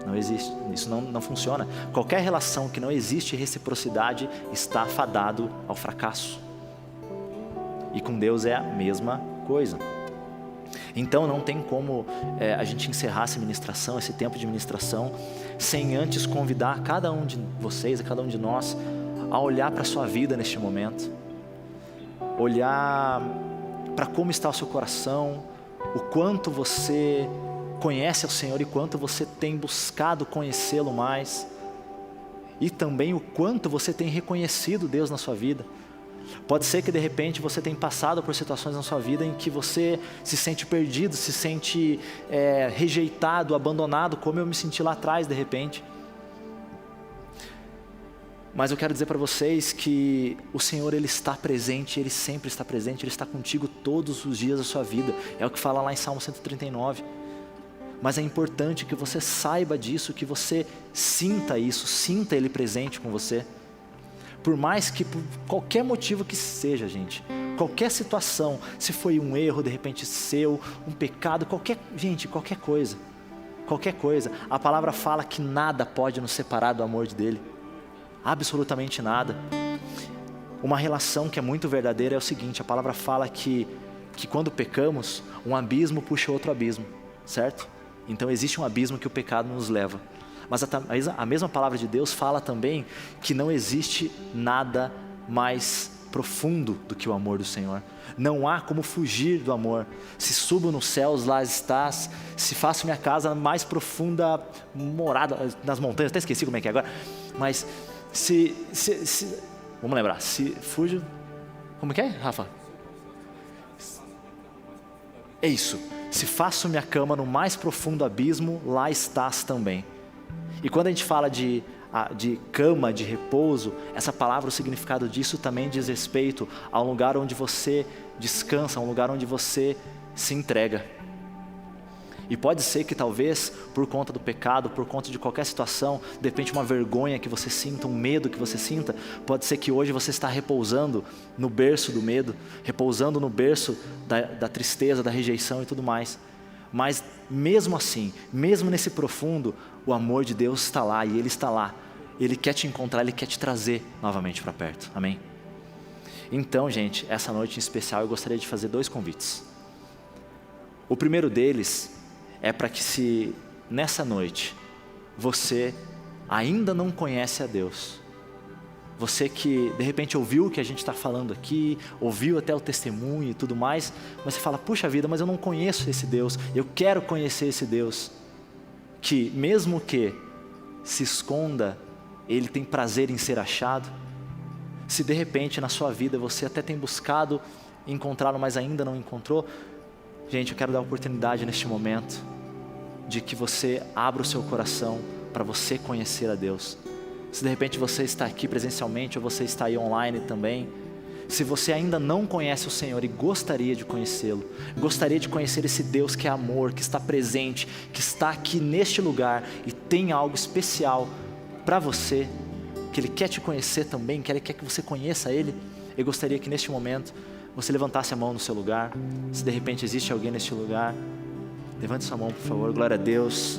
não existe, isso não funciona. Qualquer relação que não existe reciprocidade está fadado ao fracasso. E com Deus é a mesma coisa. Então não tem como a gente encerrar essa ministração, esse tempo de ministração, sem antes convidar cada um de vocês, a cada um de nós, a olhar para a sua vida neste momento, olhar para como está o seu coração, o quanto você conhece o Senhor e quanto você tem buscado conhecê-lo mais, e também o quanto você tem reconhecido Deus na sua vida. Pode ser que de repente você tenha passado por situações na sua vida em que você se sente perdido, se sente rejeitado, abandonado, como eu me senti lá atrás de repente. Mas eu quero dizer para vocês que o Senhor, Ele está presente, Ele sempre está presente, Ele está contigo todos os dias da sua vida. É o que fala lá em Salmo 139. Mas é importante que você saiba disso, que você sinta isso, sinta Ele presente com você. Por mais que por qualquer motivo que seja, gente, qualquer situação, se foi um erro de repente seu, um pecado, qualquer coisa, a palavra fala que nada pode nos separar do amor dele. Absolutamente nada. Uma relação que é muito verdadeira é o seguinte: a palavra fala que quando pecamos, um abismo puxa outro abismo, certo? Então existe um abismo que o pecado nos leva. Mas a mesma palavra de Deus fala também que não existe nada mais profundo do que o amor do Senhor. Não há como fugir do amor. Se subo nos céus, lá estás. Se faço minha casa mais profunda morada nas montanhas, até esqueci como é que é agora. Mas vamos lembrar, se fujo, como que é, Rafa? É isso, se faço minha cama no mais profundo abismo, lá estás também. E quando a gente fala de cama, de repouso, essa palavra, o significado disso também diz respeito a um lugar onde você descansa, a um lugar onde você se entrega. E pode ser que talvez por conta do pecado, por conta de qualquer situação, de repente uma vergonha que você sinta, um medo que você sinta, pode ser que hoje você está repousando no berço do medo, repousando no berço da tristeza, da rejeição e tudo mais. Mas mesmo assim, mesmo nesse profundo, o amor de Deus está lá e Ele está lá. Ele quer te encontrar, Ele quer te trazer novamente para perto, amém? Então, gente, essa noite em especial eu gostaria de fazer 2 convites. O primeiro deles é para que, se nessa noite você ainda não conhece a Deus, você que de repente ouviu o que a gente está falando aqui, ouviu até o testemunho e tudo mais, mas você fala: puxa vida, mas eu não conheço esse Deus, eu quero conhecer esse Deus, que mesmo que se esconda, Ele tem prazer em ser achado. Se de repente na sua vida você até tem buscado encontrá-lo, mas ainda não encontrou, gente, eu quero dar a oportunidade neste momento de que você abra o seu coração para você conhecer a Deus. Se de repente você está aqui presencialmente ou você está aí online também, se você ainda não conhece o Senhor e gostaria de conhecê-lo, gostaria de conhecer esse Deus que é amor, que está presente, que está aqui neste lugar e tem algo especial para você, que Ele quer te conhecer também, que Ele quer que você conheça Ele, eu gostaria que neste momento você levantasse a mão no seu lugar. Se de repente existe alguém neste lugar, levante sua mão, por favor. Glória a Deus.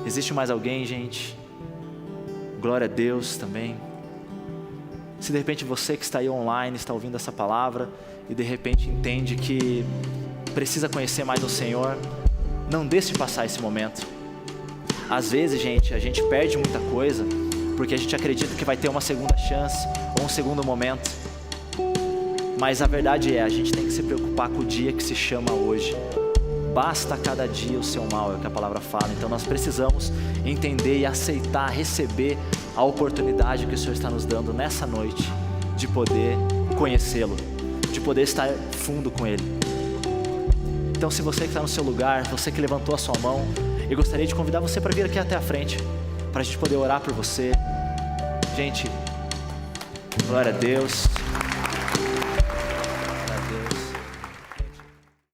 Existe mais alguém, gente? Glória a Deus também. Se de repente você que está aí online, está ouvindo essa palavra e de repente entende que precisa conhecer mais o Senhor, não deixe passar esse momento. Às vezes, gente, a gente perde muita coisa porque a gente acredita que vai ter uma segunda chance ou um segundo momento. Mas a verdade é, a gente tem que se preocupar com o dia que se chama hoje. Basta cada dia o seu mal, é o que a palavra fala. Então nós precisamos entender e aceitar, receber a oportunidade que o Senhor está nos dando nessa noite de poder conhecê-lo, de poder estar fundo com Ele. Então, se você que está no seu lugar, você que levantou a sua mão, eu gostaria de convidar você para vir aqui até a frente. para a gente poder orar por você. Gente, glória a Deus.